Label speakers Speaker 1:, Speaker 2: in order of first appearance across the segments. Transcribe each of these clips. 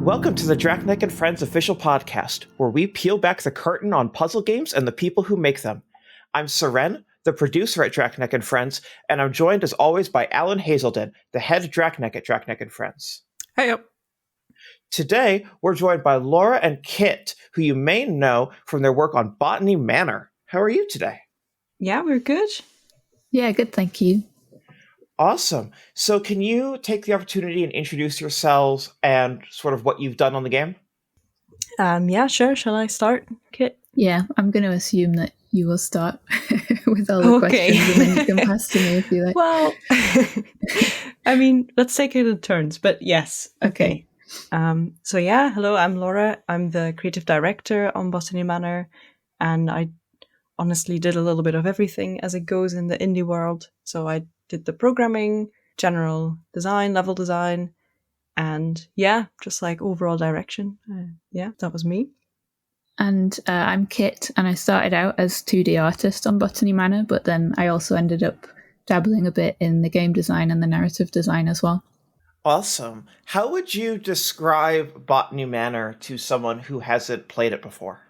Speaker 1: Welcome to the Drachneck and Friends official podcast, where we peel back the curtain on puzzle games and the people who make them. I'm Syrenne, the producer at Drachneck and Friends, and I'm joined as always by Alan Hazelden, the head Drachneck at Drachneck and Friends.
Speaker 2: Hey up.
Speaker 1: Today, we're joined by Laure and Kitt, who you may know from their work on Botany Manor. How are you today?
Speaker 3: Yeah, we're good.
Speaker 4: Yeah, good, thank you.
Speaker 1: Awesome. So can you take the opportunity and introduce yourselves and sort of what you've done on the game?
Speaker 3: Yeah, sure. Shall I start, Kit?
Speaker 4: Yeah, I'm going to assume that you will start with all the questions and then you can pass to me if you like.
Speaker 3: Well, I mean, let's take it in turns, but yes. Okay. So yeah, hello, I'm Laura. I'm the creative director on Botany Manor, and I honestly did a little bit of everything as it goes in the indie world. So I did the programming, general design, level design, and yeah, just like overall direction. Yeah, that was me.
Speaker 4: And I'm Kit, and I started out as 2D artist on Botany Manor, but then I also ended up dabbling a bit in the game design and the narrative design as well.
Speaker 1: Awesome. How would you describe Botany Manor to someone who hasn't played it before?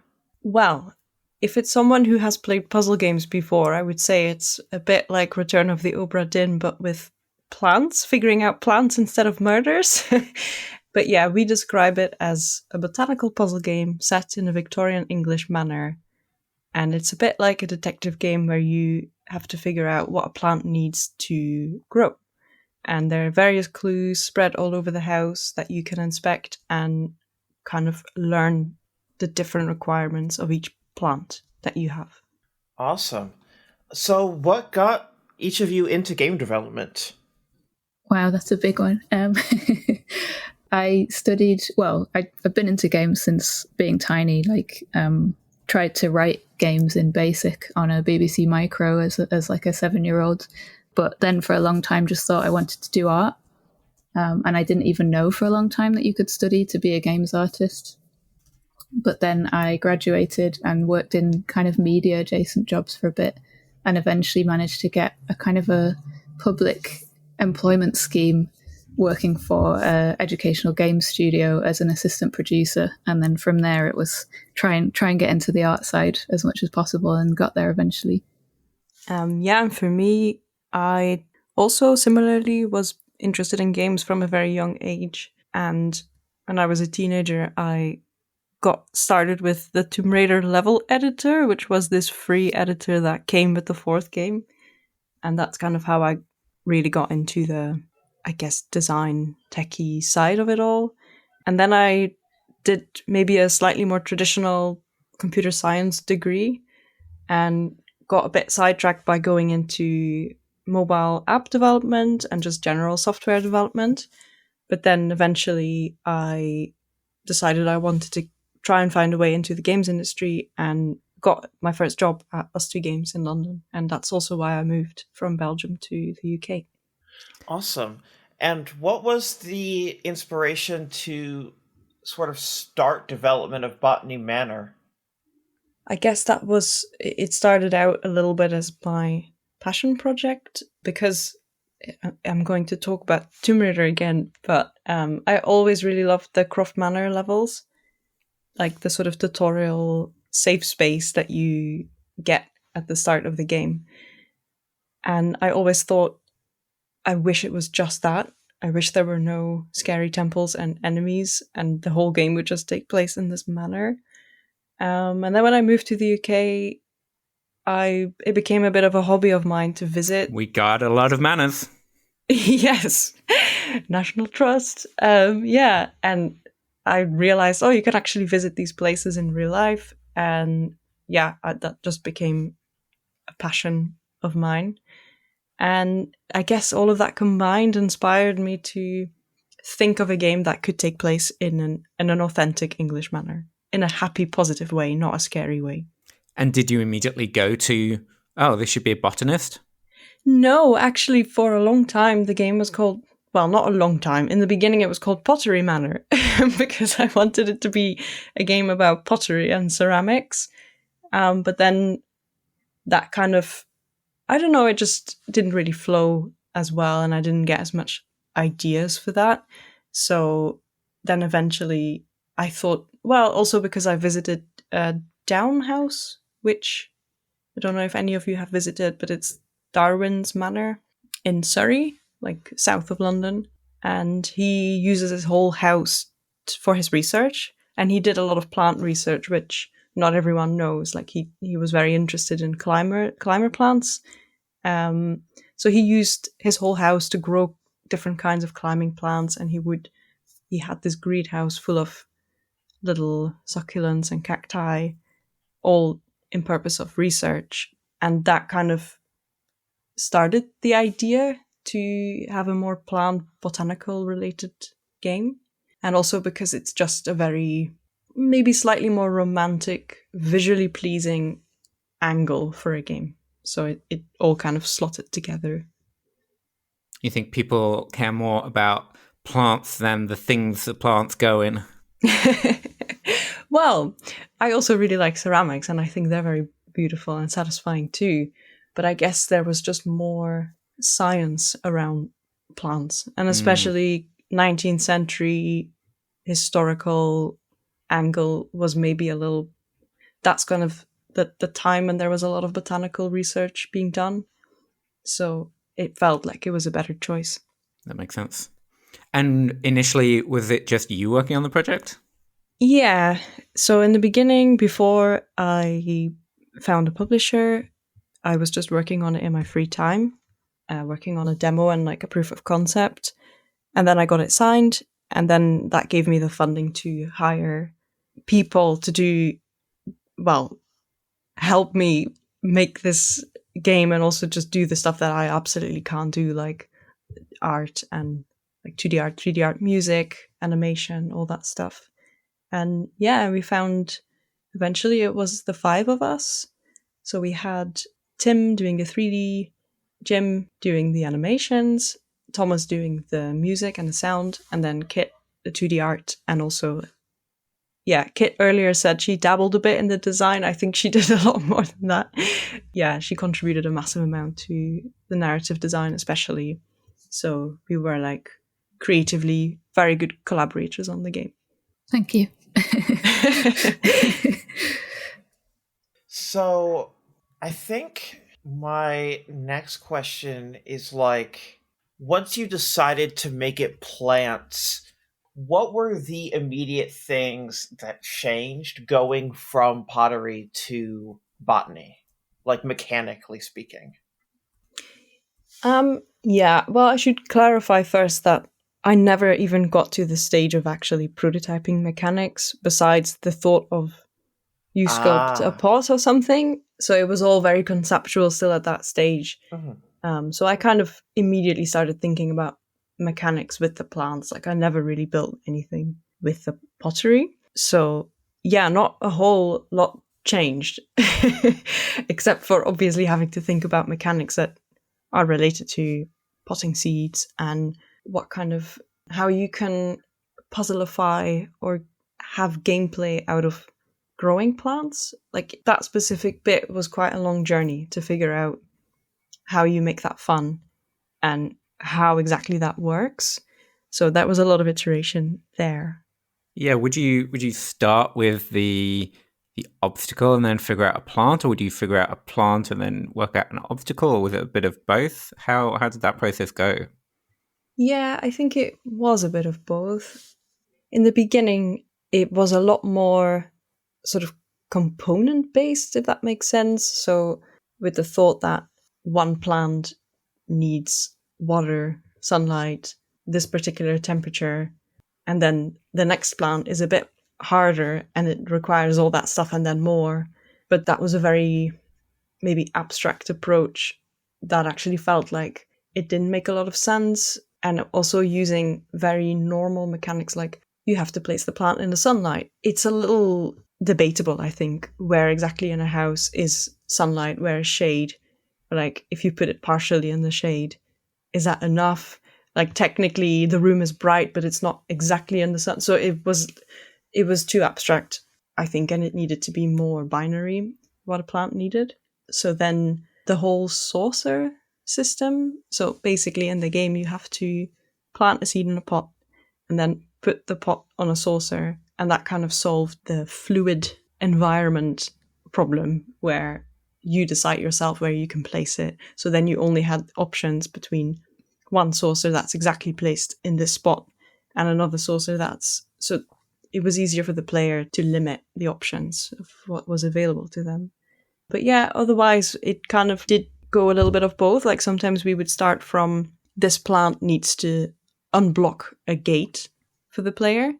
Speaker 3: Well, if it's someone who has played puzzle games before, I would say it's a bit like Return of the Obra Dinn, but with plants, figuring out plants instead of murders. But yeah, we describe it as a botanical puzzle game set in a Victorian English manor. And it's a bit like a detective game where you have to figure out what a plant needs to grow. And there are various clues spread all over the house that you can inspect and kind of learn the different requirements of each plant that you have.
Speaker 1: Awesome. So what got each of you into game development?
Speaker 4: Wow, that's a big one. I studied, I've been into games since being tiny, tried to write games in BASIC on a BBC Micro as like a 7-year-old, but then for a long time just thought I wanted to do art. And I didn't even know for a long time that you could study to be a games artist. But then I graduated and worked in kind of media adjacent jobs for a bit and eventually managed to get a kind of a public employment scheme working for an educational games studio as an assistant producer. And then from there it was try and get into the art side as much as possible and got there eventually.
Speaker 3: And for me, I also similarly was interested in games from a very young age. And when I was a teenager, I got started with the Tomb Raider level editor, which was this free editor that came with the fourth game. And that's kind of how I really got into the, I guess, design techie side of it all. And then I did maybe a slightly more traditional computer science degree and got a bit sidetracked by going into mobile app development and just general software development. But then eventually I decided I wanted to try and find a way into the games industry and got my first job at Us2 Games in London. And that's also why I moved from Belgium to the UK.
Speaker 1: Awesome. And what was the inspiration to sort of start development of Botany Manor?
Speaker 3: I guess it started out a little bit as my passion project, because I'm going to talk about Tomb Raider again, but I always really loved the Croft Manor levels, like the sort of tutorial safe space that you get at the start of the game. And I always thought, I wish it was just that. I wish there were no scary temples and enemies and the whole game would just take place in this manor. And then when I moved to the UK, it became a bit of a hobby of mine to visit.
Speaker 2: We got a lot of manors.
Speaker 3: Yes. National Trust. Yeah. And I realized, you can actually visit these places in real life. And yeah, that just became a passion of mine. And I guess all of that combined inspired me to think of a game that could take place in an authentic English manner, in a happy, positive way, not a scary way.
Speaker 2: And did you immediately go to, this should be a botanist?
Speaker 3: No, actually, for a long time, the game was called, well, not a long time. In the beginning, it was called Pottery Manor because I wanted it to be a game about pottery and ceramics. But then that kind of, I don't know, it just didn't really flow as well, and I didn't get as much ideas for that. So then eventually I thought, well, also because I visited Down House, which I don't know if any of you have visited, but it's Darwin's Manor in Surrey, like south of London. And he uses his whole house for his research. And he did a lot of plant research, which not everyone knows. Like he was very interested in climber plants. So he used his whole house to grow different kinds of climbing plants, and he had this greenhouse full of little succulents and cacti, all in purpose of research. And that kind of started the idea to have a more plant botanical related game. And also because it's just a very, maybe slightly more romantic, visually pleasing angle for a game. So it all kind of slotted together.
Speaker 2: You think people care more about plants than the things that plants go in?
Speaker 3: Well, I also really like ceramics, and I think they're very beautiful and satisfying too. But I guess there was just more science around plants, and especially 19th century historical angle was maybe a little. That's kind of the time when there was a lot of botanical research being done. So it felt like it was a better choice.
Speaker 2: That makes sense. And initially, was it just you working on the project?
Speaker 3: Yeah. So in the beginning, before I found a publisher, I was just working on it in my free time, working on a demo and like a proof of concept. And then I got it signed. And then that gave me the funding to hire people to do, well, help me make this game and also just do the stuff that I absolutely can't do, like art and like 2D art, 3D art, music, animation, all that stuff. And yeah, we found eventually it was the 5 of us. So we had Tim doing the 3D, Jim doing the animations, Thomas doing the music and the sound, and then Kitt the 2D art. And also, yeah, Kitt earlier said she dabbled a bit in the design. I think she did a lot more than that. Yeah, she contributed a massive amount to the narrative design, especially. So we were like creatively very good collaborators on the game.
Speaker 4: Thank you.
Speaker 1: So I think my next question is like, once you decided to make it plants, what were the immediate things that changed going from pottery to botany, like mechanically speaking?
Speaker 3: Yeah, well, I should clarify first that I never even got to the stage of actually prototyping mechanics besides the thought of you sculpt a pot or something. So it was all very conceptual still at that stage. So I kind of immediately started thinking about mechanics with the plants. Like I never really built anything with the pottery. So yeah, not a whole lot changed, except for obviously having to think about mechanics that are related to potting seeds and what kind of, how you can puzzleify or have gameplay out of growing plants. Like that specific bit was quite a long journey to figure out how you make that fun and how exactly that works. So that was a lot of iteration there.
Speaker 2: Yeah, would you start with the obstacle and then figure out a plant, or would you figure out a plant and then work out an obstacle, or was it a bit of both? How did that process go?
Speaker 3: Yeah, I think it was a bit of both. In the beginning, it was a lot more sort of component based, if that makes sense. So with the thought that one plant needs water, sunlight, this particular temperature, and then the next plant is a bit harder and it requires all that stuff and then more. But that was a very maybe abstract approach that actually felt like it didn't make a lot of sense. And also using very normal mechanics like you have to place the plant in the sunlight. It's a little debatable, I think, where exactly in a house is sunlight, where is shade. Like if you put it partially in the shade, is that enough? Like technically the room is bright, but it's not exactly in the sun. So it was too abstract, I think, and it needed to be more binary, what a plant needed. So then the whole saucer system. So basically in the game, you have to plant a seed in a pot and then put the pot on a saucer, and that kind of solved the fluid environment problem where you decide yourself where you can place it. So then you only had options between one saucer that's exactly placed in this spot and another saucer that's... So it was easier for the player to limit the options of what was available to them. But yeah, otherwise it kind of did go a little bit of both. Like sometimes we would start from this plant needs to unblock a gate for the player.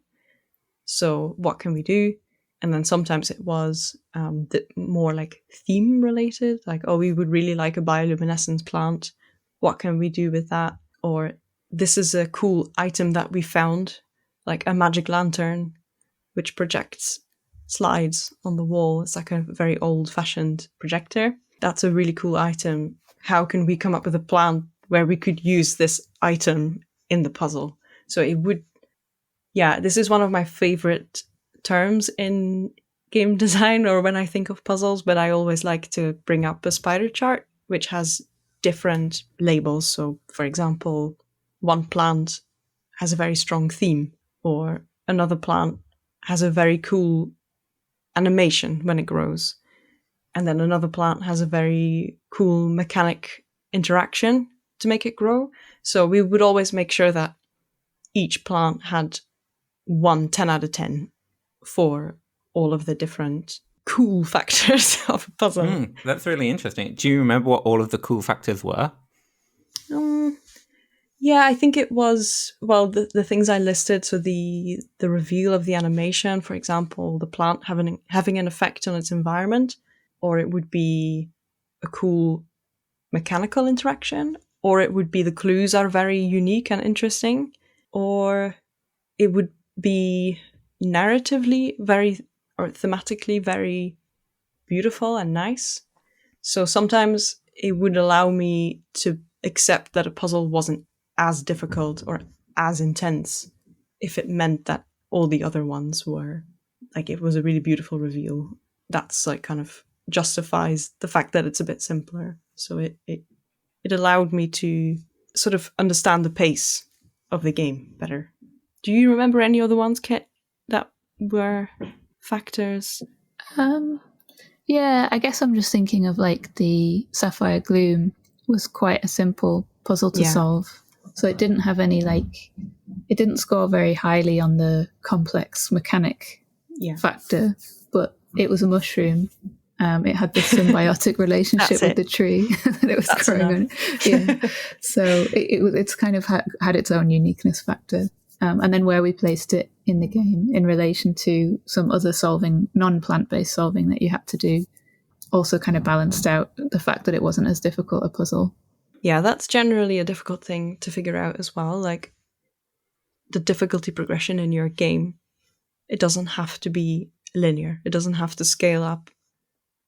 Speaker 3: So what can we do? And then sometimes it was more like theme related, like, oh, we would really like a bioluminescence plant. What can we do with that? Or this is a cool item that we found, like a magic lantern, which projects slides on the wall. It's like a very old-fashioned projector. That's a really cool item. How can we come up with a plan where we could use this item in the puzzle? So it would... Yeah, this is one of my favorite terms in game design or when I think of puzzles, but I always like to bring up a spider chart, which has different labels. So, for example, one plant has a very strong theme, or another plant has a very cool animation when it grows. And then another plant has a very cool mechanic interaction to make it grow. So we would always make sure that each plant had 10 out of 10 for all of the different cool factors of a puzzle.
Speaker 2: That's really interesting. Do you remember what all of the cool factors were?
Speaker 3: Yeah, I think it was, well, the things I listed. So the reveal of the animation, for example, the plant having an effect on its environment, or it would be a cool mechanical interaction, or it would be the clues are very unique and interesting, or it would be narratively very, or thematically very beautiful and nice. So sometimes it would allow me to accept that a puzzle wasn't as difficult or as intense if it meant that all the other ones were, like, it was a really beautiful reveal. That's like kind of justifies the fact that it's a bit simpler. So it allowed me to sort of understand the pace of the game better. Do you remember any other ones, Kit, that were factors?
Speaker 4: Yeah, I guess I'm just thinking of like the Sapphire Gloom was quite a simple puzzle to solve. So it didn't have any it didn't score very highly on the complex mechanic factor, but it was a mushroom. It had this symbiotic relationship with the tree that it was growing on. Yeah, so it's kind of had its own uniqueness factor. And then where we placed it in the game in relation to some other non-plant-based solving that you had to do also kind of balanced out the fact that it wasn't as difficult a puzzle.
Speaker 3: Yeah, that's generally a difficult thing to figure out as well. Like, the difficulty progression in your game, it doesn't have to be linear. It doesn't have to scale up.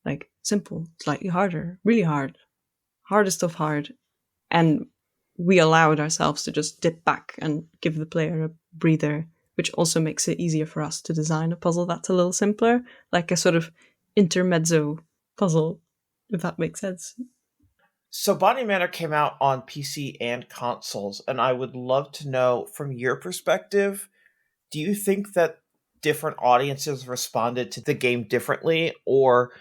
Speaker 3: Like, simple, slightly harder, really hard, hardest of hard. And we allowed ourselves to just dip back and give the player a breather, which also makes it easier for us to design a puzzle that's a little simpler, like a sort of intermezzo puzzle, if that makes sense.
Speaker 1: So Botany Manor came out on PC and consoles, and I would love to know, from your perspective, do you think that different audiences responded to the game differently or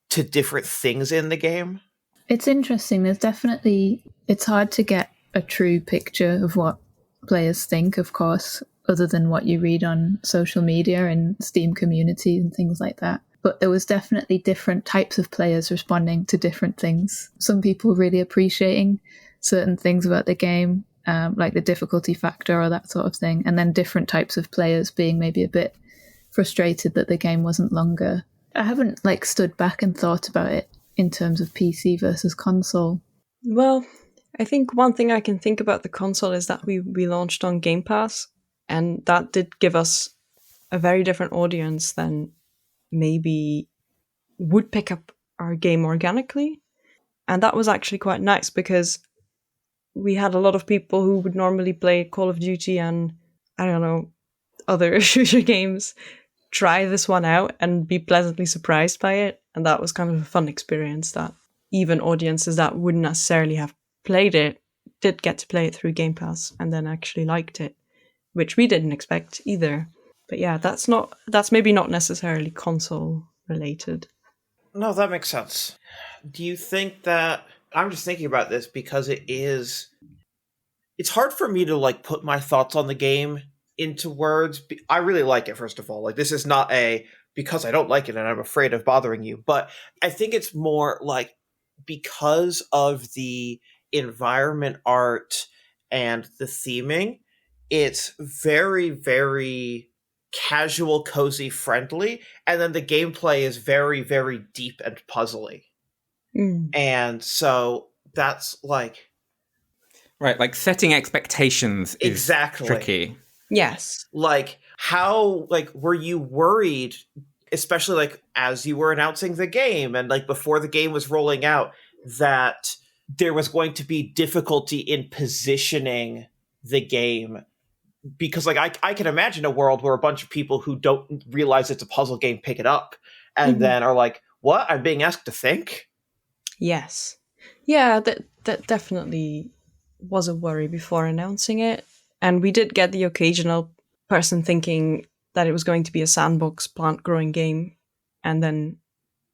Speaker 1: to different things in the game?
Speaker 4: It's interesting. It's hard to get a true picture of what players think, of course, other than what you read on social media and Steam community and things like that. But there was definitely different types of players responding to different things. Some people really appreciating certain things about the game, like the difficulty factor or that sort of thing. And then different types of players being maybe a bit frustrated that the game wasn't longer. I haven't stood back and thought about it in terms of PC versus console.
Speaker 3: Well, I think one thing I can think about the console is that we launched on Game Pass, and that did give us a very different audience than maybe would pick up our game organically. And that was actually quite nice because we had a lot of people who would normally play Call of Duty and, I don't know, other shooter games try this one out and be pleasantly surprised by it. And that was kind of a fun experience that even audiences that wouldn't necessarily have played it did get to play it through Game Pass and then actually liked it, which we didn't expect either. But yeah, that's maybe not necessarily console related.
Speaker 1: No, that makes sense. Do you think that... I'm just thinking about this because it's hard for me to like put my thoughts on the game into words. I really like it, first of all. Like, this is not because I don't like it and I'm afraid of bothering you, but I think it's more like because of the environment art and the theming, it's very, very casual, cozy, friendly, and then the gameplay is very, very deep and puzzly. And so that's like...
Speaker 2: Right, like setting expectations is
Speaker 1: Exactly.
Speaker 2: tricky.
Speaker 3: Yes.
Speaker 1: Like, how, like, were you worried, especially like as you were announcing the game and like before the game was rolling out, that there was going to be difficulty in positioning the game? Because like I can imagine a world where a bunch of people who don't realize it's a puzzle game pick it up and then are like, what? I'm being asked to think?
Speaker 3: Yes. Yeah, that definitely was a worry before announcing it. And we did get the occasional person thinking that it was going to be a sandbox plant growing game and then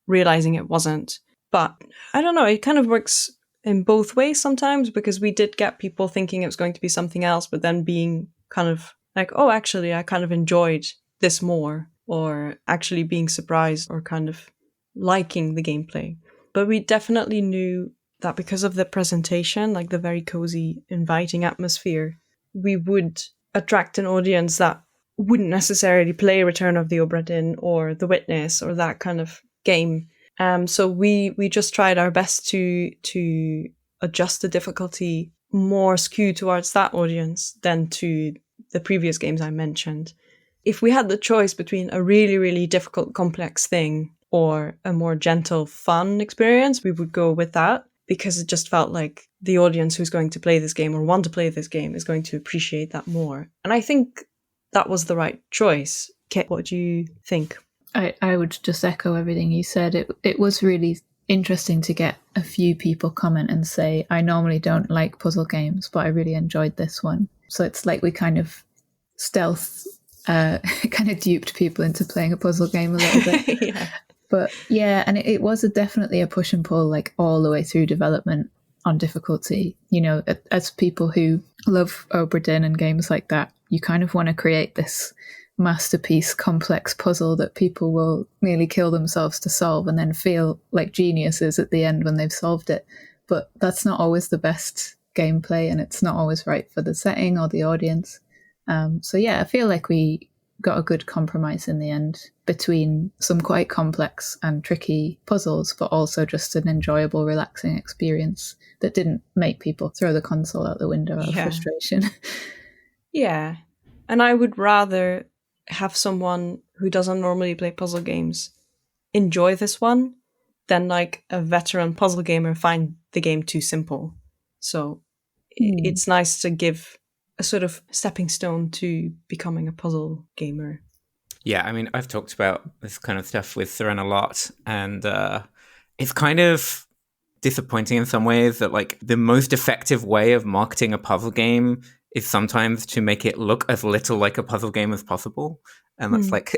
Speaker 3: realizing it wasn't. But I don't know, it kind of works in both ways sometimes, because we did get people thinking it was going to be something else, but then being kind of like, oh, actually, I kind of enjoyed this more, or actually being surprised or kind of liking the gameplay. But we definitely knew that because of the presentation, like the very cozy, inviting atmosphere, we would attract an audience that wouldn't necessarily play Return of the Obra Dinn or The Witness or that kind of game. So we just tried our best to adjust the difficulty more skewed towards that audience than to the previous games I mentioned. If we had the choice between a really, really difficult, complex thing or a more gentle, fun experience, we would go with that, because it just felt like the audience who's going to play this game or want to play this game is going to appreciate that more. And I think that was the right choice. Kit, what do you think?
Speaker 4: I would just echo everything you said. It was really interesting to get a few people comment and say, I normally don't like puzzle games, but I really enjoyed this one. So it's like we kind of stealth kind of duped people into playing a puzzle game a little bit.
Speaker 3: Yeah.
Speaker 4: But yeah, and it was definitely a push and pull, like all the way through development on difficulty. You know, as people who love Obra Dinn and games like that, you kind of want to create this masterpiece, complex puzzle that people will nearly kill themselves to solve and then feel like geniuses at the end when they've solved it. But that's not always the best gameplay, and it's not always right for the setting or the audience. So yeah, I feel like we got a good compromise in the end between some quite complex and tricky puzzles, but also just an enjoyable, relaxing experience that didn't make people throw the console out the window out of frustration.
Speaker 3: Yeah. And I would rather have someone who doesn't normally play puzzle games enjoy this one than like a veteran puzzle gamer find the game too simple. So it's nice to give a sort of stepping stone to becoming a puzzle gamer.
Speaker 2: Yeah, I mean, I've talked about this kind of stuff with Syrenne a lot, and it's kind of disappointing in some ways that like the most effective way of marketing a puzzle game is sometimes to make it look as little like a puzzle game as possible. And that's like,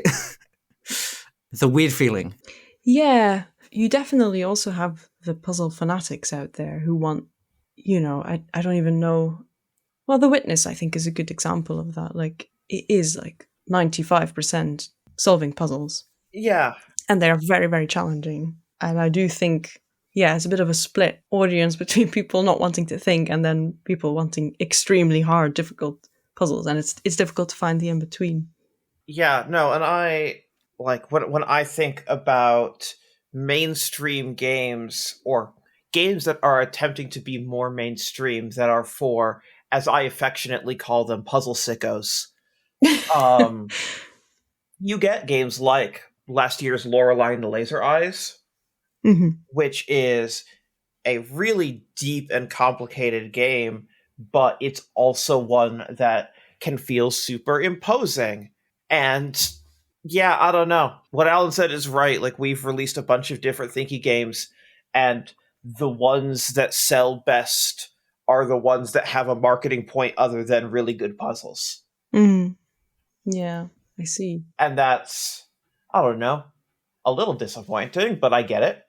Speaker 2: it's a weird feeling.
Speaker 3: Yeah, you definitely also have the puzzle fanatics out there who want, you know, I don't even know. Well, The Witness, I think, is a good example of that. Like, it is like 95% solving puzzles.
Speaker 1: Yeah.
Speaker 3: And they're very, very challenging. And I do think, yeah, it's a bit of a split audience between people not wanting to think and then people wanting extremely hard, difficult puzzles. And it's difficult to find the in-between.
Speaker 1: Yeah, no, and I, like, when I think about mainstream games, or games that are attempting to be more mainstream, that are for, as I affectionately call them, puzzle sickos, you get games like last year's Lorelei and the Laser Eyes, which is a really deep and complicated game, but it's also one that can feel super imposing. And yeah, I don't know. What Alan said is right. Like, we've released a bunch of different thinky games, and the ones that sell best are the ones that have a marketing point other than really good puzzles.
Speaker 3: Mm. Yeah, I see.
Speaker 1: And that's, I don't know, a little disappointing, but I get it.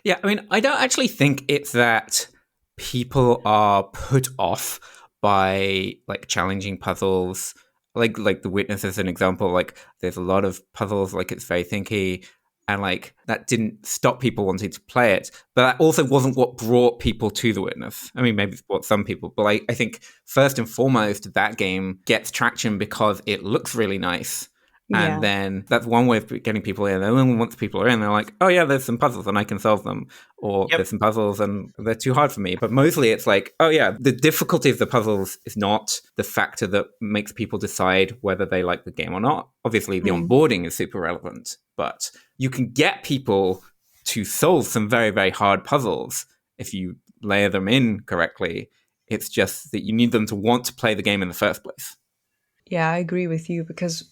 Speaker 2: Yeah, I mean, I don't actually think it's that people are put off by like challenging puzzles. Like The Witness as an example, like there's a lot of puzzles, like it's very thinky, and like that didn't stop people wanting to play it. But that also wasn't what brought people to The Witness. I mean, maybe it's brought some people, but I think first and foremost, that game gets traction because it looks really nice.
Speaker 3: Yeah.
Speaker 2: And then that's one way of getting people in. And then once people are in, they're like, oh yeah, there's some puzzles and I can solve them. Or
Speaker 1: Yep.
Speaker 2: there's some puzzles and they're too hard for me. But mostly it's like, oh yeah, the difficulty of the puzzles is not the factor that makes people decide whether they like the game or not. Obviously, the onboarding is super relevant, but you can get people to solve some very, very hard puzzles if you layer them in correctly. It's just that you need them to want to play the game in the first place.
Speaker 3: Yeah, I agree with you, because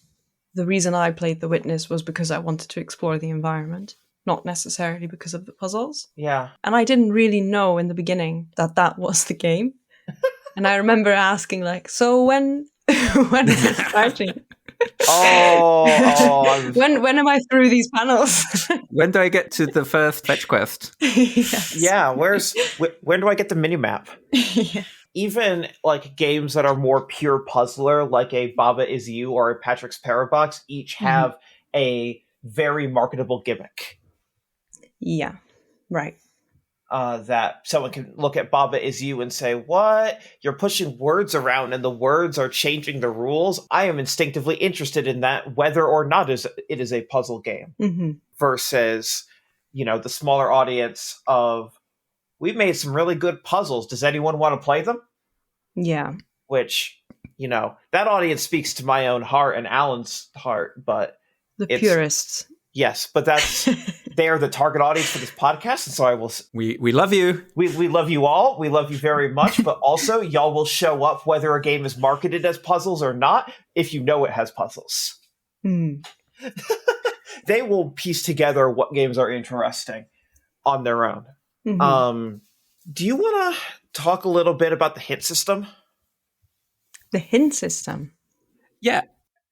Speaker 3: the reason I played The Witness was because I wanted to explore the environment, not necessarily because of the puzzles.
Speaker 1: Yeah.
Speaker 3: And I didn't really know in the beginning that that was the game. And I remember asking, like, so when is it starting? When am I through these panels?
Speaker 2: When do I get to the first fetch quest?
Speaker 3: Yes.
Speaker 1: Yeah, when do I get the minimap?
Speaker 3: Yeah.
Speaker 1: Even like games that are more pure puzzler, like a Baba Is You or a Patrick's Parabox, each have a very marketable gimmick.
Speaker 3: Yeah, right.
Speaker 1: That someone can look at Baba Is You and say, what? You're pushing words around and the words are changing the rules? I am instinctively interested in that, whether or not it is a puzzle game.
Speaker 3: Mm-hmm.
Speaker 1: Versus, the smaller audience of, we've made some really good puzzles. Does anyone want to play them?
Speaker 3: Yeah.
Speaker 1: Which, that audience speaks to my own heart and Alan's heart, but
Speaker 3: the purists.
Speaker 1: Yes, but they are the target audience for this podcast, and so I will.
Speaker 2: We love you.
Speaker 1: We love you all. We love you very much, but also y'all will show up whether a game is marketed as puzzles or not if you know it has puzzles. They will piece together what games are interesting on their own. Mm-hmm. Do you want to talk a little bit about the hint system?
Speaker 3: The hint system?
Speaker 2: Yeah.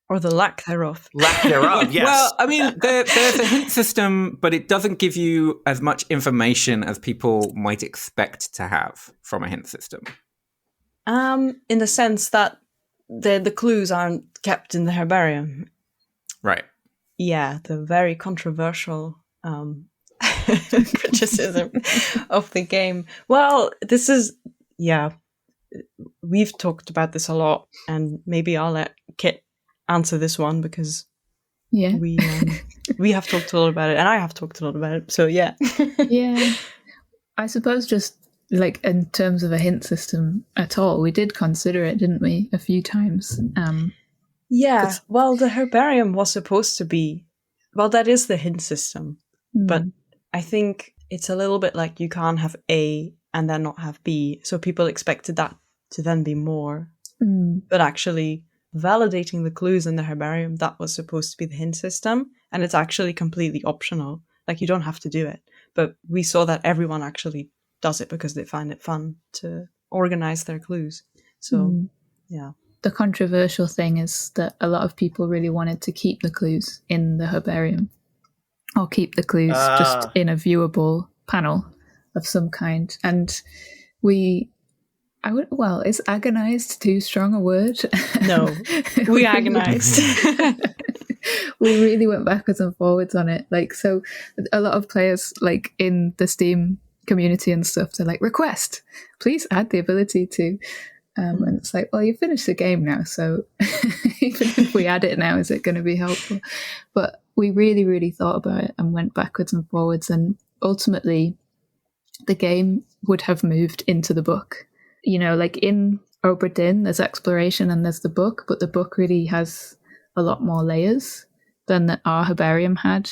Speaker 3: Or the lack thereof.
Speaker 1: Lack thereof, yes.
Speaker 2: Well, I mean, there's a hint system, but it doesn't give you as much information as people might expect to have from a hint system.
Speaker 3: In the sense that the clues aren't kept in the herbarium.
Speaker 2: Right.
Speaker 3: Yeah, the very controversial criticism of the game. Well, this is, we've talked about this a lot, and maybe I'll let Kitt answer this one, because we have talked a lot about it, and I have talked a lot about it, so yeah.
Speaker 4: I suppose just like in terms of a hint system at all, we did consider it, didn't we, a few times.
Speaker 3: Well, the herbarium was supposed to be, that is the hint system, but I think it's a little bit like you can't have A and then not have B, so people expected that to then be more, but actually validating the clues in the herbarium, that was supposed to be the hint system, and it's actually completely optional. Like, you don't have to do it, but we saw that everyone actually does it because they find it fun to organize their clues. So
Speaker 4: the controversial thing is that a lot of people really wanted to keep the clues in the herbarium, or keep the clues just in a viewable panel of some kind, and is agonized too strong a word?
Speaker 3: No, we agonized.
Speaker 4: We really went backwards and forwards on it. Like, so a lot of players, like in the Steam community and stuff, they're like, request, please add the ability to, and it's like, well, you finished the game now, so even if we add it now, is it going to be helpful? But we really, really thought about it and went backwards and forwards, and ultimately the game would have moved into the book. Like in Obra Dinn, there's exploration and there's the book, but the book really has a lot more layers than our herbarium had.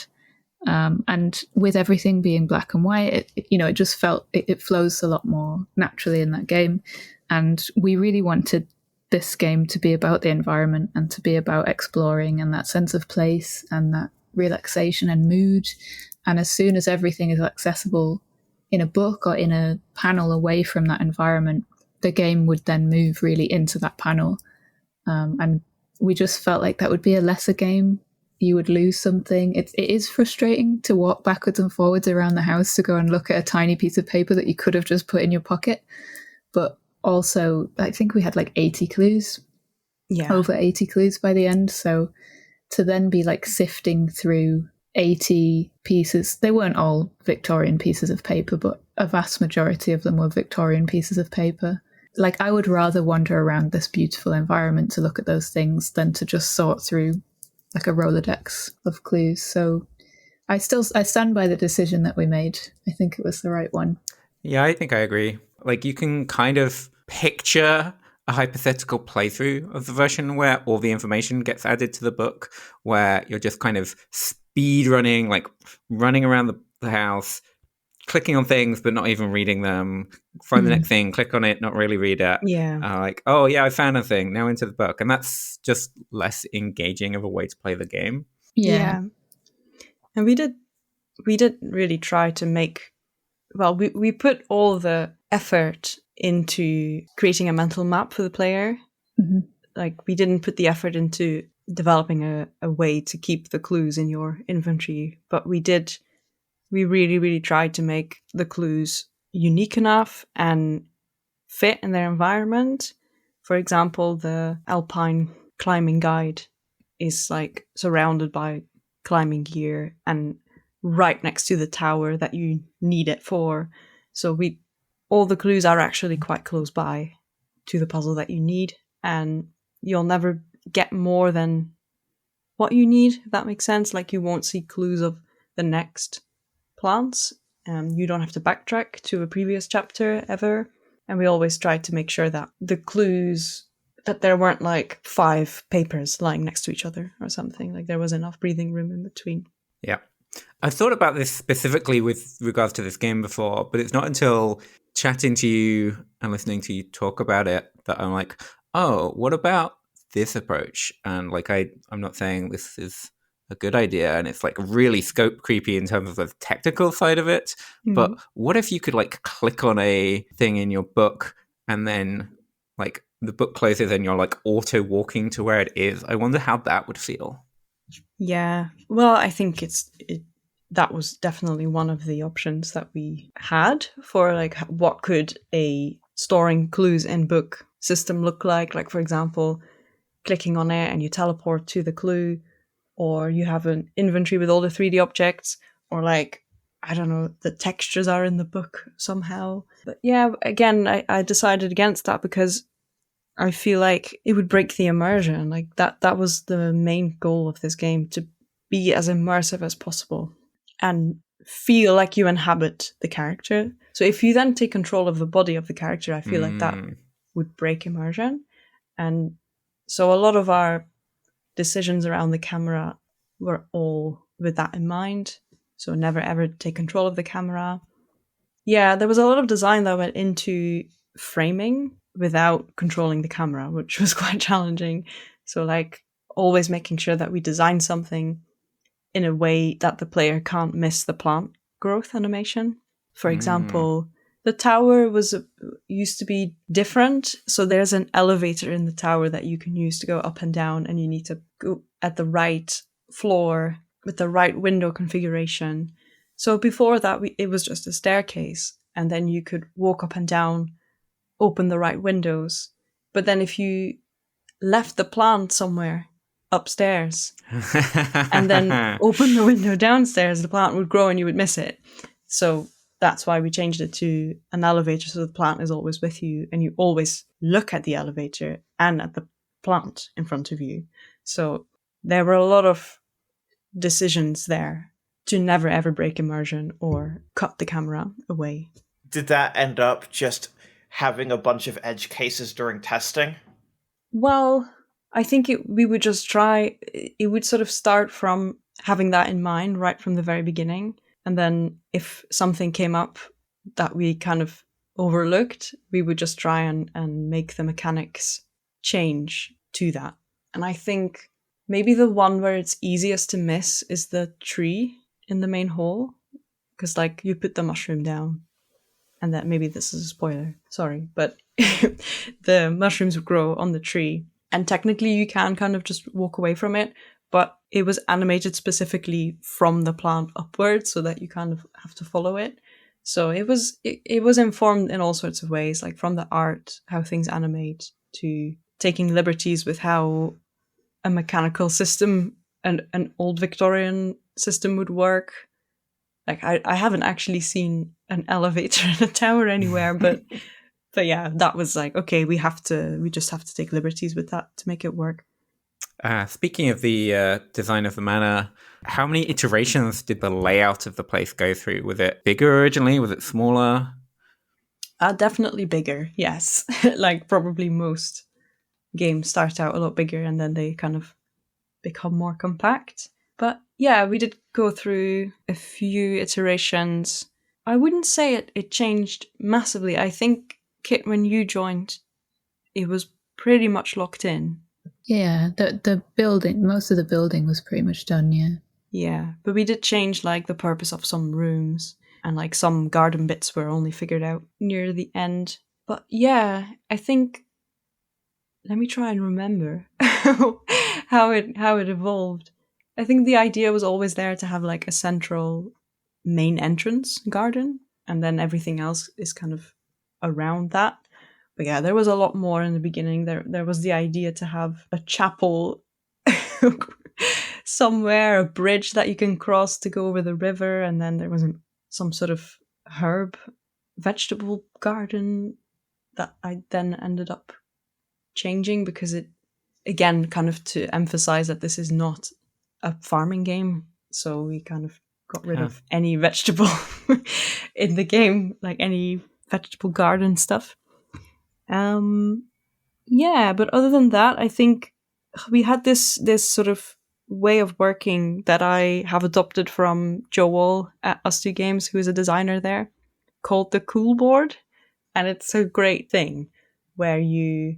Speaker 4: And with everything being black and white, it just felt it flows a lot more naturally in that game. And we really wanted this game to be about the environment and to be about exploring and that sense of place and that relaxation and mood. And as soon as everything is accessible in a book or in a panel away from that environment, the game would then move really into that panel. And we just felt like that would be a lesser game. You would lose something. It is frustrating to walk backwards and forwards around the house to go and look at a tiny piece of paper that you could have just put in your pocket. But also, I think we had like 80 clues.
Speaker 3: Yeah.
Speaker 4: Over 80 clues by the end. So to then be like sifting through 80 pieces, they weren't all Victorian pieces of paper, but a vast majority of them were Victorian pieces of paper. Like, I would rather wander around this beautiful environment to look at those things than to just sort through like a Rolodex of clues. So I stand by the decision that we made. I think it was the right one.
Speaker 2: Yeah, I think I agree. Like, you can kind of picture a hypothetical playthrough of the version where all the information gets added to the book, where you're just kind of speed running, like running around the house, clicking on things but not even reading them, find the next thing, click on it, not really read it.
Speaker 3: Yeah.
Speaker 2: Like, oh yeah, I found a thing, now into the book. And that's just less engaging of a way to play the game.
Speaker 3: Yeah. And we did really try to make, well, we put all the effort into creating a mental map for the player.
Speaker 4: Mm-hmm.
Speaker 3: Like, we didn't put the effort into developing a way to keep the clues in your inventory, but we really, really tried to make the clues unique enough and fit in their environment. For example, the Alpine climbing guide is like surrounded by climbing gear and right next to the tower that you need it for. So all the clues are actually quite close by to the puzzle that you need, and you'll never get more than what you need, if that makes sense. Like, you won't see clues of the next plants. You don't have to backtrack to a previous chapter ever. And we always tried to make sure that the clues, that there weren't like 5 papers lying next to each other or something. Like, there was enough breathing room in between.
Speaker 2: Yeah. I've thought about this specifically with regards to this game before, but it's not until chatting to you and listening to you talk about it that I'm like, oh, what about this approach? And like, I'm not saying this is a good idea and it's like really scope creepy in terms of the technical side of it. Mm-hmm. But what if you could like click on a thing in your book and then like the book closes and you're like auto walking to where it is? I wonder how that would feel.
Speaker 3: Yeah. Well, I think that was definitely one of the options that we had for like what could a storing clues in book system look like. Like, for example, clicking on it and you teleport to the clue, or you have an inventory with all the 3D objects, or like, I don't know, the textures are in the book somehow. But yeah, again, I decided against that because I feel like it would break the immersion. Like, that was the main goal of this game, to be as immersive as possible and feel like you inhabit the character. So if you then take control of the body of the character, I feel like that would break immersion. And so a lot of our decisions around the camera were all with that in mind. So never ever take control of the camera. Yeah, there was a lot of design that went into framing without controlling the camera, which was quite challenging. So like, always making sure that we design something in a way that the player can't miss the plant growth animation. For example, the tower used to be different. So there's an elevator in the tower that you can use to go up and down, and you need to go at the right floor with the right window configuration. So before that, it was just a staircase, and then you could walk up and down, open the right windows. But then if you left the plant somewhere upstairs and then open the window downstairs, the plant would grow and you would miss it. So that's why we changed it to an elevator, so the plant is always with you and you always look at the elevator and at the plant in front of you. So there were a lot of decisions there to never ever break immersion or cut the camera away.
Speaker 1: Did that end up just having a bunch of edge cases during testing?
Speaker 3: Well, I think we would just try, it would sort of start from having that in mind right from the very beginning. And then if something came up that we kind of overlooked, we would just try and make the mechanics change to that. And I think maybe the one where it's easiest to miss is the tree in the main hall. Because like, you put the mushroom down, and that maybe this is a spoiler, sorry, but the mushrooms would grow on the tree. And technically you can kind of just walk away from it, but it was animated specifically from the plant upwards so that you kind of have to follow it. So it was informed in all sorts of ways, like from the art, how things animate, to taking liberties with how a mechanical system and an old Victorian system would work. Like I haven't actually seen an elevator in a tower anywhere, but yeah, that was like, okay, we just have to take liberties with that to make it work.
Speaker 2: Speaking of the design of the manor, how many iterations did the layout of the place go through? Was it bigger originally? Was it smaller?
Speaker 3: Definitely bigger, yes. Like probably most games start out a lot bigger and then they kind of become more compact. But yeah, we did go through a few iterations. I wouldn't say it changed massively. I think, Kit, when you joined, it was pretty much locked in.
Speaker 4: Yeah, the building, most of the building was pretty much done, yeah.
Speaker 3: Yeah, but we did change like the purpose of some rooms, and like some garden bits were only figured out near the end. But yeah, I think, let me try and remember how it evolved. I think the idea was always there to have like a central main entrance garden, and then everything else is kind of around that. But yeah, there was a lot more in the beginning. There was the idea to have a chapel somewhere, a bridge that you can cross to go over the river, and then there was some sort of vegetable garden that I then ended up changing because it, again, kind of to emphasize that this is not a farming game. So we kind of got rid of any vegetable in the game, like any vegetable garden stuff. Yeah, but other than that, I think we had this sort of way of working that I have adopted from Joe Wall at Us Two Games, who is a designer there, called the Cool Board. And it's a great thing where you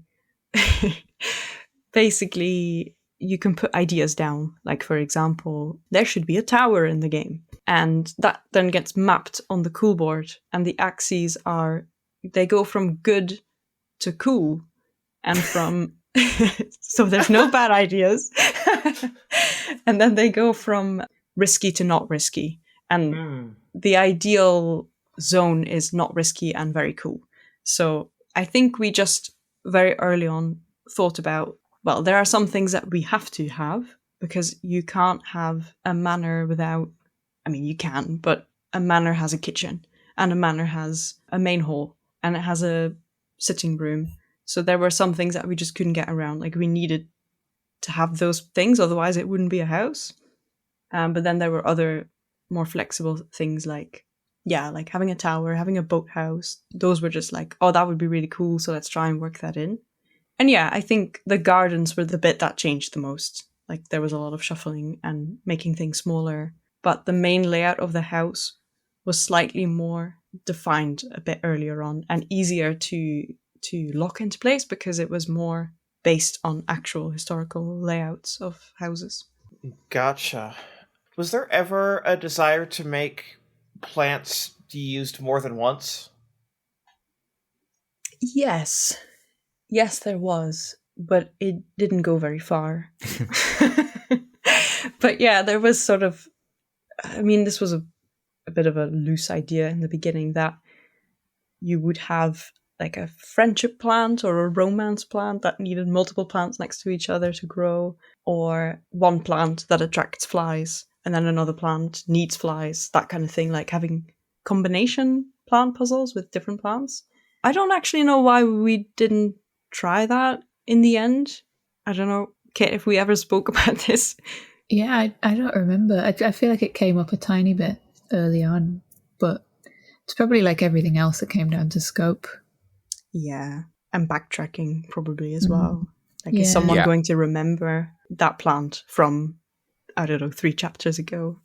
Speaker 3: basically you can put ideas down. Like, for example, there should be a tower in the game. And that then gets mapped on the Cool Board. And the axes they go from good to cool. And from so there's no bad ideas. And then they go from risky to not risky. And the ideal zone is not risky and very cool. So I think we just very early on thought about, well, there are some things that we have to have because you can't have a manor without, I mean, you can, but a manor has a kitchen and a manor has a main hall and it has a sitting room. So there were some things that we just couldn't get around. Like we needed to have those things, otherwise it wouldn't be a house. But then there were other more flexible things like having a tower, having a boathouse. Those were just like, oh, that would be really cool. So let's try and work that in. And yeah, I think the gardens were the bit that changed the most. Like there was a lot of shuffling and making things smaller. But the main layout of the house was slightly more defined a bit earlier on and easier to lock into place because it was more based on actual historical layouts of houses.
Speaker 1: Gotcha. Was there ever a desire to make plants used more than once?
Speaker 3: Yes, there was, but it didn't go very far. But yeah, there was sort of, I mean, this was a bit of a loose idea in the beginning that you would have like a friendship plant or a romance plant that needed multiple plants next to each other to grow, or one plant that attracts flies and then another plant needs flies, that kind of thing, like having combination plant puzzles with different plants. I don't actually know why we didn't try that in the end. I don't know, Kit, if we ever spoke about this.
Speaker 4: Yeah, I don't remember. I feel like it came up a tiny bit early on, but it's probably like everything else that came down to scope.
Speaker 3: Yeah, and backtracking probably as well. Like, is someone going to remember that plant from, I don't know, 3 chapters ago?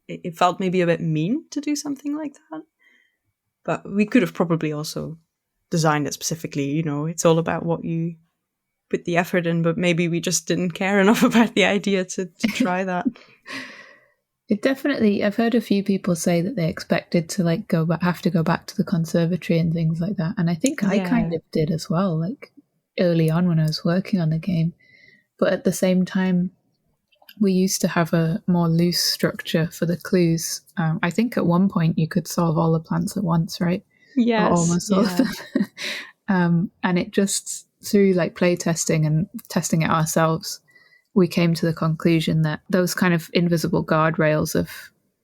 Speaker 3: It felt maybe a bit mean to do something like that. But we could have probably also designed it specifically. You know, it's all about what you put the effort in, but maybe we just didn't care enough about the idea to try that.
Speaker 4: It definitely, I've heard a few people say that they expected to have to go back to the conservatory and things like that. And I think I kind of did as well. Like early on when I was working on the game. But at the same time, we used to have a more loose structure for the clues. I think at one point you could solve all the plants at once, right?
Speaker 3: Yes,
Speaker 4: or almost all of them. And it just, through like play testing and testing it ourselves, we came to the conclusion that those kind of invisible guardrails of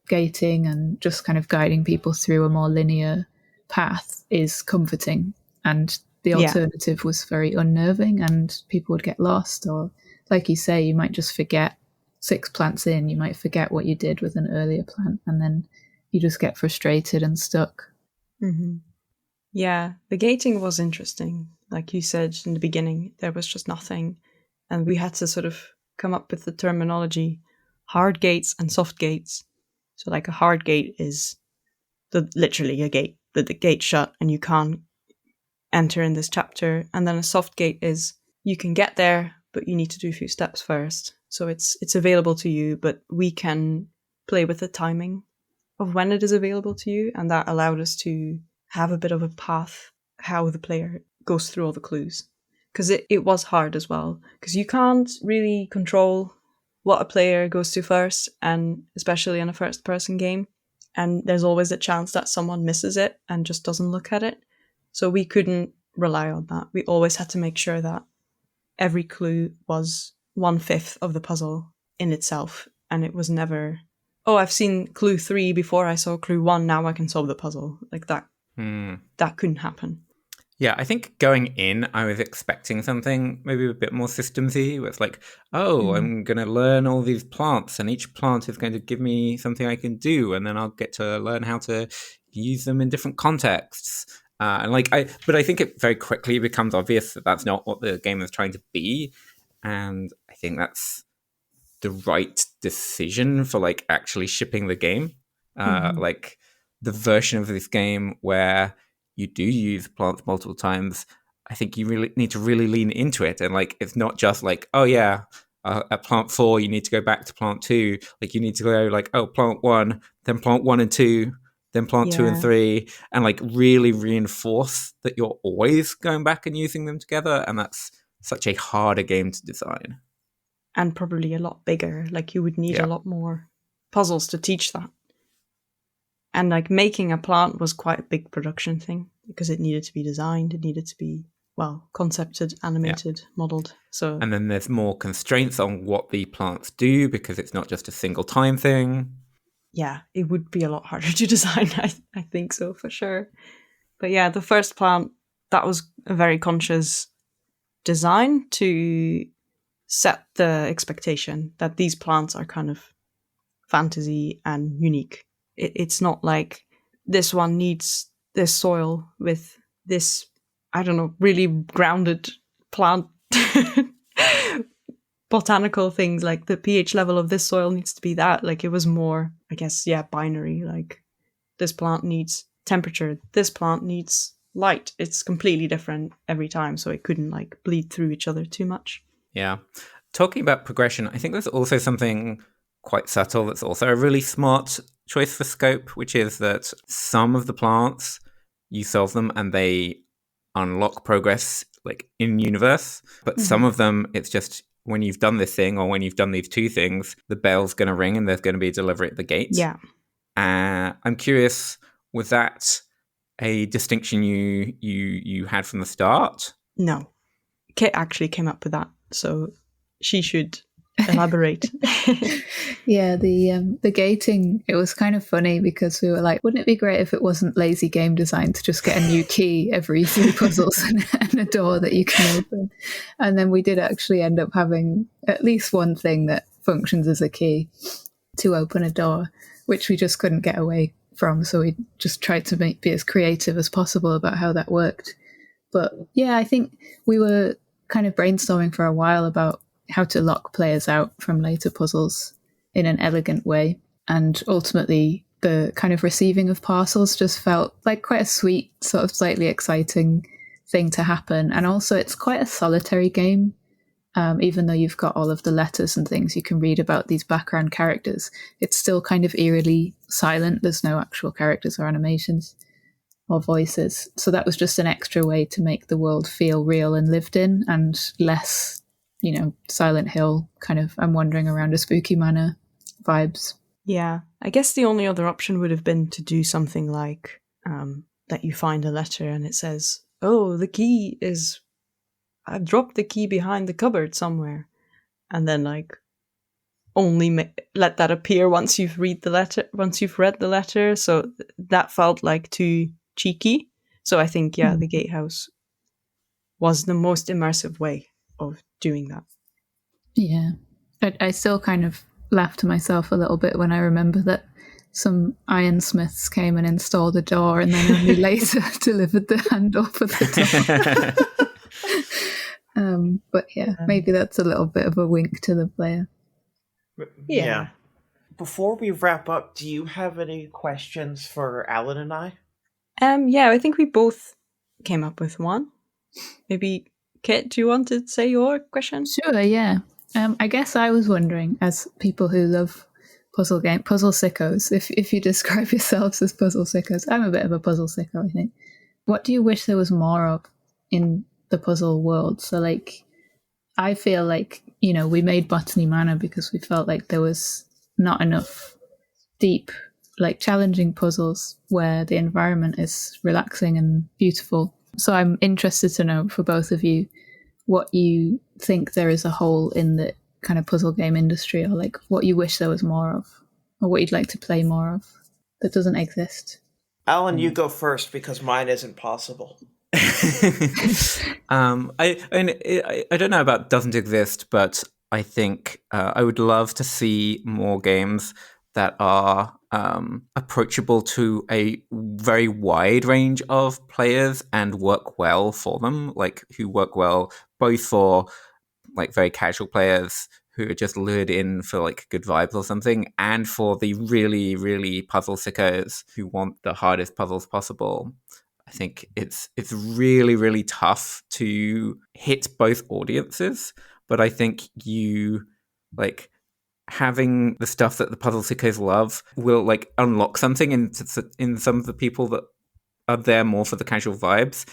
Speaker 4: gating and just kind of guiding people through a more linear path is comforting. And the alternative was very unnerving, and people would get lost, or like you say, you might just forget 6 plants in, you might forget what you did with an earlier plant, and then you just get frustrated and stuck.
Speaker 3: Mm-hmm. Yeah, the gating was interesting. Like you said in the beginning, there was just nothing. And we had to sort of come up with the terminology hard gates and soft gates. So like a hard gate is literally a gate, the gate shut and you can't enter in this chapter. And then a soft gate is you can get there, but you need to do a few steps first. So it's available to you, but we can play with the timing of when it is available to you. And that allowed us to have a bit of a path how the player goes through all the clues. Because it was hard as well. Because you can't really control what a player goes to first, and especially in a first-person game. And there's always a chance that someone misses it and just doesn't look at it. So we couldn't rely on that. We always had to make sure that every clue was 1/5 of the puzzle in itself. And it was never, oh, I've seen clue 3 before I saw clue 1, now I can solve the puzzle. Like that. That couldn't happen.
Speaker 2: Yeah, I think going in, I was expecting something maybe a bit more systemsy. Where it's like, I'm going to learn all these plants, and each plant is going to give me something I can do, and then I'll get to learn how to use them in different contexts. But I think it very quickly becomes obvious that that's not what the game is trying to be, and I think that's the right decision for like actually shipping the game. Like the version of this game where you do use plants multiple times, I think you really need to really lean into it. And like, it's not just like, at plant 4, you need to go back to plant 2. Like you need to go like, plant 1, then plant 1 and 2, then plant 2 and 3, and like really reinforce that you're always going back and using them together. And that's such a harder game to design.
Speaker 3: And probably a lot bigger. Like you would need a lot more puzzles to teach that. And like making a plant was quite a big production thing because it needed to be designed. It needed to be, concepted, animated, modeled. So,
Speaker 2: and then there's more constraints on what the plants do because it's not just a single time thing.
Speaker 3: Yeah, it would be a lot harder to design. I think so for sure. But yeah, the first plant, that was a very conscious design to set the expectation that these plants are kind of fantasy and unique. It's not like this one needs this soil with this, I don't know, really grounded plant botanical things, like the pH level of this soil needs to be that. Like it was more, I guess, binary. Like this plant needs temperature, this plant needs light. It's completely different every time, so it couldn't like bleed through each other too much.
Speaker 2: Yeah. Talking about progression, I think there's also something quite subtle that's also a really smart choice for scope, which is that some of the plants, you solve them and they unlock progress like in universe, but some of them, it's just when you've done this thing or when you've done these 2 things, the bell's going to ring and there's going to be a delivery at the gate.
Speaker 3: Yeah.
Speaker 2: I'm curious, was that a distinction you had from the start?
Speaker 3: No. Kitt actually came up with that, so she should elaborate.
Speaker 4: Yeah, the gating, it was kind of funny because we were like, wouldn't it be great if it wasn't lazy game design to just get a new key every 3 puzzles and a door that you can open? And then we did actually end up having at least one thing that functions as a key to open a door, which we just couldn't get away from. So we just tried to be as creative as possible about how that worked. But yeah, I think we were kind of brainstorming for a while about how to lock players out from later puzzles in an elegant way. And ultimately, the kind of receiving of parcels just felt like quite a sweet, sort of slightly exciting thing to happen. And also, it's quite a solitary game. Even though you've got all of the letters and things you can read about these background characters, it's still kind of eerily silent. There's no actual characters or animations. or voices. So that was just an extra way to make the world feel real and lived in, and less, Silent Hill kind of I'm wandering around a spooky manor vibes.
Speaker 3: Yeah, I guess the only other option would have been to do something like that you find a letter and it says, "Oh, I've dropped the key behind the cupboard somewhere," and then only let that appear once you've read the letter. So that felt like too cheeky. So I think the Gatehouse was the most immersive way of doing that.
Speaker 4: Yeah, I still kind of laugh to myself a little bit when I remember that some ironsmiths came and installed a door and then only later delivered the handle for the door. But maybe that's a little bit of a wink to the player.
Speaker 1: Yeah. Before we wrap up, do you have any questions for Alan and I?
Speaker 3: I think we both came up with one. Maybe, Kit, do you want to say your question?
Speaker 4: Sure, yeah. I guess I was wondering, as people who love puzzle sickos, if you describe yourselves as puzzle sickos, I'm a bit of a puzzle sicko, I think. What do you wish there was more of in the puzzle world? So, I feel like, we made Botany Manor because we felt like there was not enough deep, challenging puzzles where the environment is relaxing and beautiful. So I'm interested to know, for both of you, what you think there is a hole in the kind of puzzle game industry, or what you wish there was more of, or what you'd like to play more of that doesn't exist.
Speaker 1: Alan, you go first because mine isn't possible.
Speaker 2: I don't know about doesn't exist, but I think I would love to see more games that are approachable to a very wide range of players and work well for them, who work well both for very casual players who are just lured in for good vibes or something, and for the really, really puzzle sickos who want the hardest puzzles possible. I think it's really, really tough to hit both audiences, but I think you having the stuff that the puzzle sickos love will unlock something in some of the people that are there more for the casual vibes.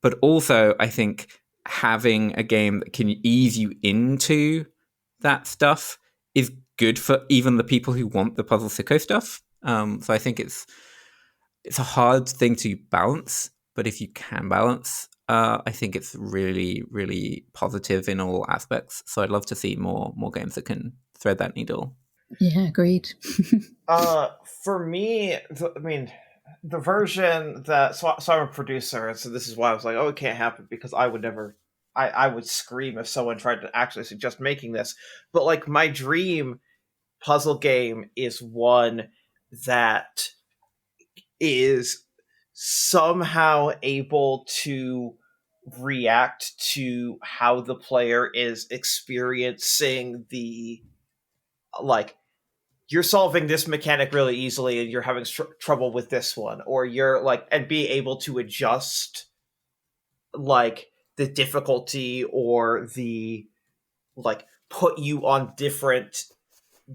Speaker 2: But also, I think having a game that can ease you into that stuff is good for even the people who want the puzzle sicko stuff. So I think it's a hard thing to balance, but if you can balance, I think it's really, really positive in all aspects. So I'd love to see more games that can thread that needle.
Speaker 4: Yeah, agreed.
Speaker 1: For me, the version that so I'm a producer, and so this is why I was like, oh, it can't happen, because I would never. I would scream if someone tried to actually suggest making this. But my dream puzzle game is one that is somehow able to react to how the player is experiencing the you're solving this mechanic really easily and you're having trouble with this one, or you're and be able to adjust the difficulty or the put you on different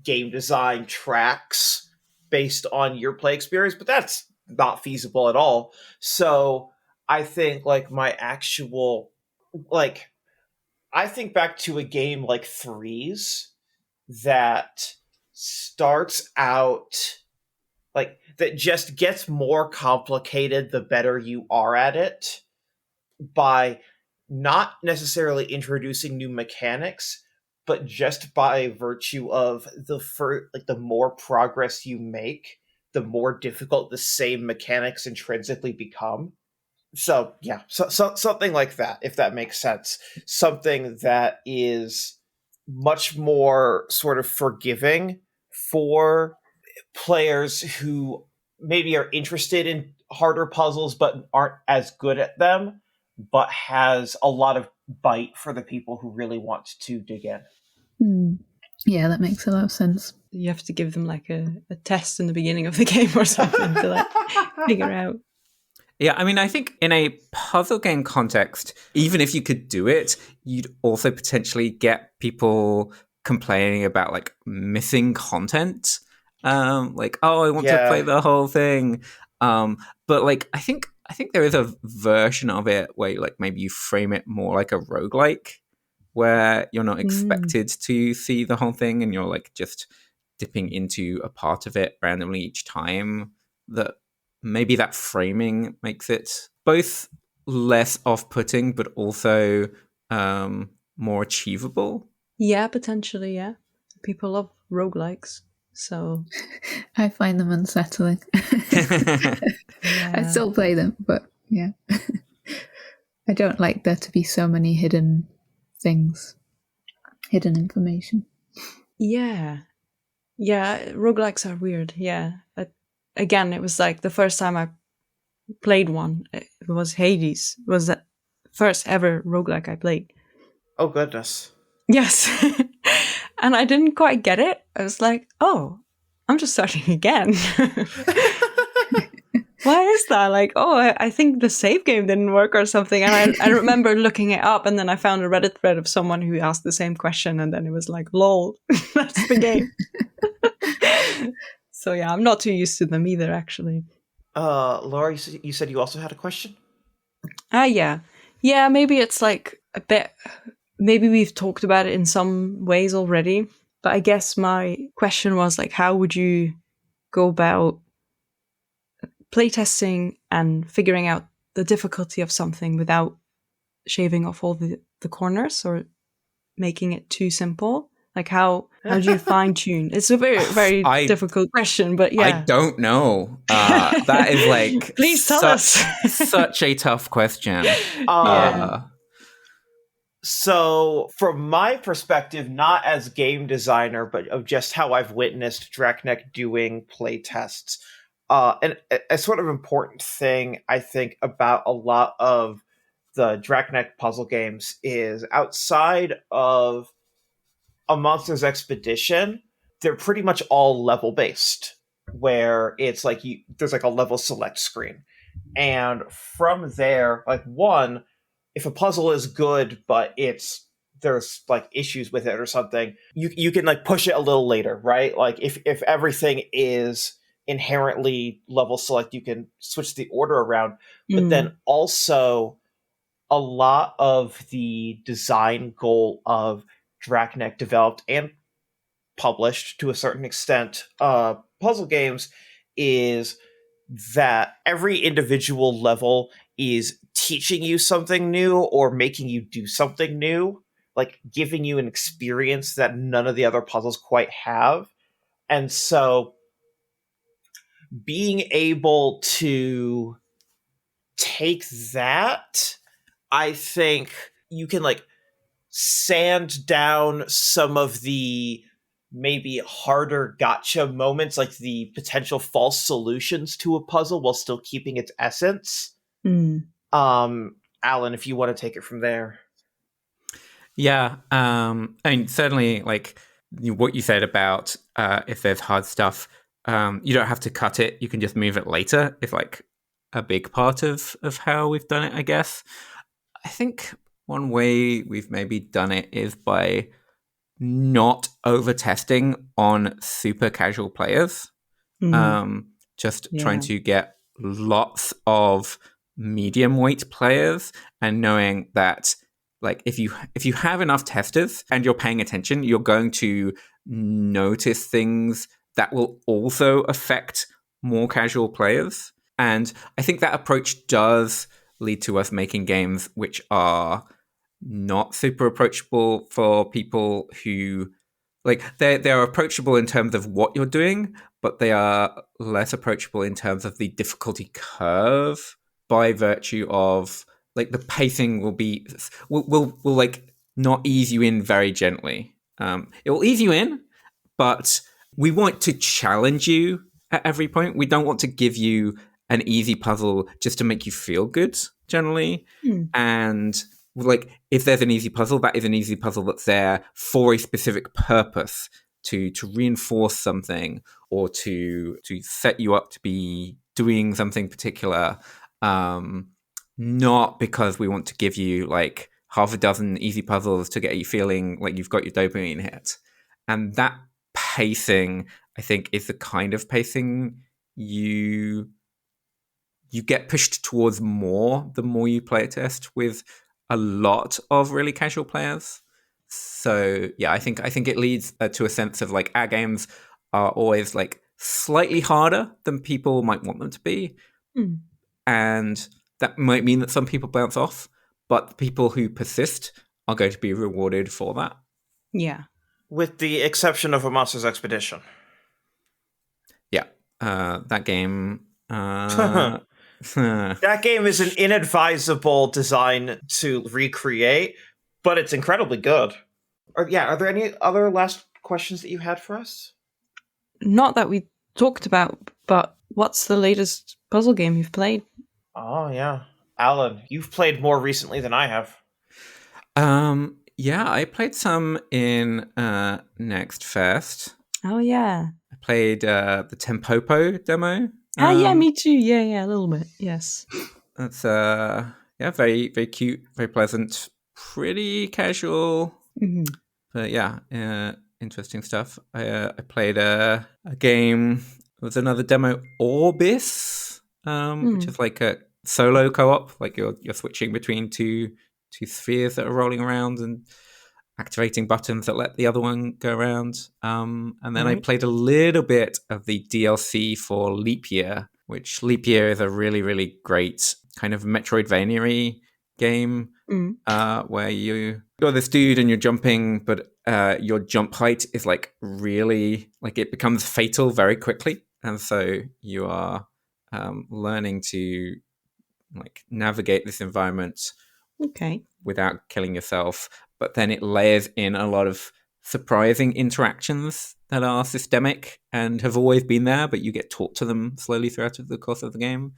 Speaker 1: game design tracks based on your play experience, but that's not feasible at all. So I think my actual I think back to a game like Threes that starts out that just gets more complicated the better you are at it, by not necessarily introducing new mechanics, but just by virtue of the more progress you make, the more difficult the same mechanics intrinsically become. So yeah, so something like that, if that makes sense. Something that is much more sort of forgiving for players who maybe are interested in harder puzzles but aren't as good at them, but has a lot of bite for the people who really want to dig in.
Speaker 4: Yeah, that makes a lot of sense.
Speaker 3: You have to give them a test in the beginning of the game or something to figure out.
Speaker 2: Yeah, I think in a puzzle game context, even if you could do it, you'd also potentially get people complaining about missing content. Oh, I want to play the whole thing. But but like I think there is a version of it where like maybe you frame it more like a roguelike, where you're not expected to see the whole thing and you're like just dipping into a part of it randomly each time. That maybe that framing makes it both less off-putting but also more achievable.
Speaker 3: Yeah, potentially, yeah. People love roguelikes, so
Speaker 4: I find them unsettling. I still play them, but yeah. I don't like there to be so many hidden things, hidden information.
Speaker 3: Yeah. Yeah, roguelikes are weird, yeah. Again, it was like the first time I played one, it was Hades. It was the first ever roguelike I played.
Speaker 1: Oh, goodness.
Speaker 3: Yes. And I didn't quite get it. I was like, oh, I'm just starting again. Why is that? Like, oh, I think the save game didn't work or something. And I remember looking it up, and then I found a Reddit thread of someone who asked the same question, and then it was like, lol, that's the game. So yeah, I'm not too used to them either, actually.
Speaker 1: Laura, you said you also had a question?
Speaker 3: Yeah. Yeah, maybe it's like a bit, maybe we've talked about it in some ways already, but I guess my question was like, how would you go about playtesting and figuring out the difficulty of something without shaving off all the corners or making it too simple? Like how do you fine tune? It's a very, very difficult question, but yeah.
Speaker 2: I don't know. That is like
Speaker 3: please tell us.
Speaker 2: Such a tough question.
Speaker 1: So from my perspective, not as game designer, but of just how I've witnessed Dracneck doing playtests, and a sort of important thing I think about a lot of the Dracneck puzzle games is outside of A Monster's Expedition, they're pretty much all level based, where it's like there's like a level select screen, and from there, like one, if a puzzle is good but there's like issues with it or something, you can like push it a little later, right? Like if everything is inherently level select, you can switch the order around. But then also a lot of the design goal of Dracneck developed and published to a certain extent puzzle games is that every individual level is teaching you something new or making you do something new, like giving you an experience that none of the other puzzles quite have. And so being able to take that, I think you can like sand down some of the maybe harder gotcha moments, like the potential false solutions to a puzzle while still keeping its essence. Alan, if you want to take it from there.
Speaker 2: Yeah, I mean, certainly, like what you said about if there's hard stuff, you don't have to cut it. You can just move it later. It's like a big part of how we've done it, I guess. I think one way we've maybe done it is by not over-testing on super casual players. Just trying to get lots of medium weight players and knowing that like if you have enough testers and you're paying attention, you're going to notice things that will also affect more casual players. And I think that approach does lead to us making games which are not super approachable for people who like they're approachable in terms of what you're doing, but they are less approachable in terms of the difficulty curve by virtue of like the pacing will like not ease you in very gently. It will ease you in, but we want to challenge you at every point. We don't want to give you an easy puzzle just to make you feel good generally. And like if there's an easy puzzle, that is an easy puzzle that's there for a specific purpose to reinforce something or to set you up to be doing something particular, not because we want to give you like half a dozen easy puzzles to get you feeling like you've got your dopamine hit. And that pacing, I think, is the kind of pacing you you get pushed towards more the more you play test with a lot of really casual players. So yeah, I think it leads to a sense of like our games are always like slightly harder than people might want them to be, and that might mean that some people bounce off, but the people who persist are going to be rewarded for that.
Speaker 3: Yeah.
Speaker 1: With the exception of A Monster's Expedition.
Speaker 2: Yeah, that game.
Speaker 1: That game is an inadvisable design to recreate, but it's incredibly good. Are there any other last questions that you had for us?
Speaker 3: Not that we talked about, but what's the latest puzzle game you've played?
Speaker 1: Oh, yeah. Alan, you've played more recently than I have.
Speaker 2: Yeah, I played some in Next Fest.
Speaker 3: Oh, yeah.
Speaker 2: I played the Tempopo demo.
Speaker 3: Yeah, me too. Yeah, a little bit. Yes.
Speaker 2: That's very, very cute, very pleasant, pretty casual.
Speaker 3: Mm-hmm.
Speaker 2: But yeah, interesting stuff. I played a game with another demo, Orbis, which is like a solo co-op. Like you're switching between two spheres that are rolling around and activating buttons that let the other one go around. And then I played a little bit of the DLC for Leap Year, which Leap Year is a really, really great kind of Metroidvania-y game where you're this dude and you're jumping, but your jump height is like really, like it becomes fatal very quickly. And so you are learning to like navigate this environment without killing yourself. But then it layers in a lot of surprising interactions that are systemic and have always been there, but you get taught to them slowly throughout the course of the game.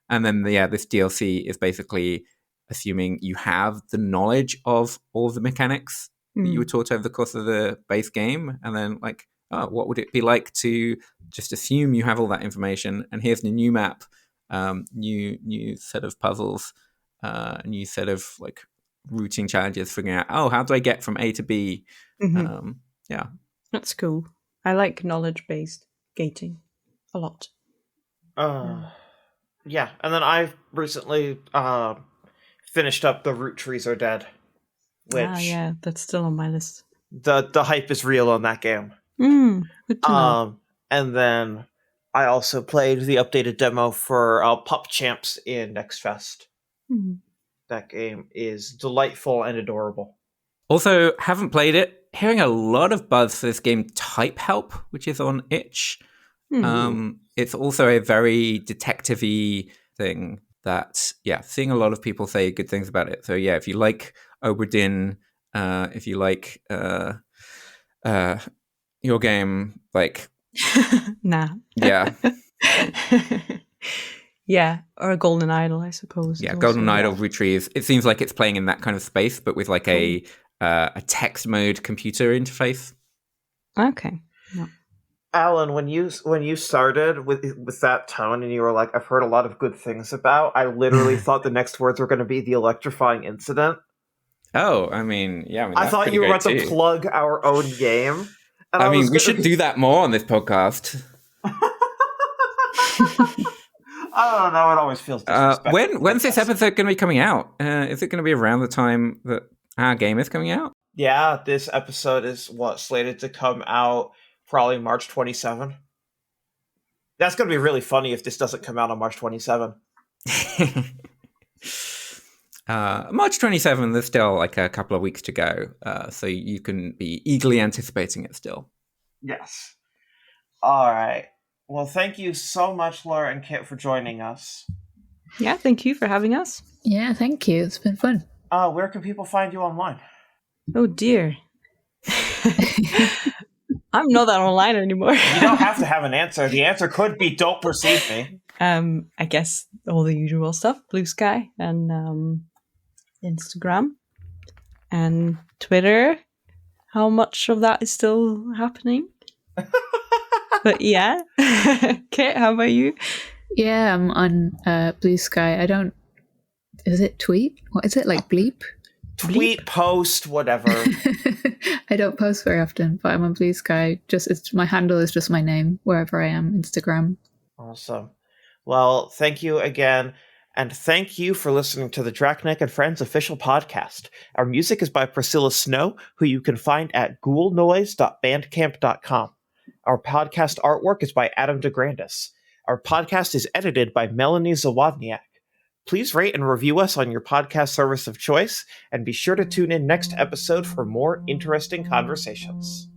Speaker 2: And then, this DLC is basically assuming you have the knowledge of all of the mechanics that you were taught over the course of the base game. And then like, what would it be like to just assume you have all that information? And here's the new map, new set of puzzles, new set of like routing challenges, figuring out, how do I get from A to B? Yeah.
Speaker 3: That's cool. I like knowledge-based gating a lot.
Speaker 1: Yeah, and then I recently finished up The Root Trees Are Dead, which
Speaker 3: that's still on my list.
Speaker 1: The hype is real on that game.
Speaker 3: Good to know.
Speaker 1: And then I also played the updated demo for Pup Champs in Next Fest. That game is delightful and adorable.
Speaker 2: Also, haven't played it. Hearing a lot of buzz for this game, Type Help, which is on itch. It's also a very detective-y thing that, seeing a lot of people say good things about it. So if you like Obra Dinn, if you like your game, like...
Speaker 3: Nah.
Speaker 2: Yeah.
Speaker 3: Yeah, or a Golden Idol, I suppose.
Speaker 2: Yeah, Golden Idol Retrieve. It seems like it's playing in that kind of space, but with like a text mode computer interface.
Speaker 3: Okay. No.
Speaker 1: Alan, when you started with that tone and you were like, I've heard a lot of good things about, I literally thought the next words were going to be the electrifying incident.
Speaker 2: Oh, I mean, yeah.
Speaker 1: I thought you were about to plug our own game. And
Speaker 2: we should do that more on this podcast.
Speaker 1: I don't know. It always feels disrespectful.
Speaker 2: When's this episode going to be coming out? Is it going to be around the time that our game is coming out?
Speaker 1: Yeah, this episode is slated to come out probably March 27. That's going to be really funny if this doesn't come out on March 27.
Speaker 2: March 27, there's still like a couple of weeks to go, so you can be eagerly anticipating it still.
Speaker 1: Yes. All right. Well, thank you so much, Laure and Kitt, for joining us.
Speaker 3: Yeah, thank you for having us.
Speaker 4: Yeah, thank you. It's been fun.
Speaker 1: Where can people find you online?
Speaker 3: Oh, dear. I'm not that online anymore.
Speaker 1: You don't have to have an answer. The answer could be don't perceive me.
Speaker 3: I guess all the usual stuff. Blue Sky and Instagram and Twitter. How much of that is still happening? But yeah. Kit, how about you?
Speaker 4: Yeah, I'm on Blue Sky. I don't... Is it tweet? What is it, like bleep?
Speaker 1: Tweet, post, whatever.
Speaker 4: I don't post very often, but I'm on Blue Sky. My handle is just my name, wherever I am, Instagram.
Speaker 1: Awesome. Well, thank you again, and thank you for listening to the Drachneck and Friends official podcast. Our music is by Priscilla Snow, who you can find at ghoulnoise.bandcamp.com. Our podcast artwork is by Adam DeGrandis. Our podcast is edited by Melanie Zawodniak. Please rate and review us on your podcast service of choice, and be sure to tune in next episode for more interesting conversations.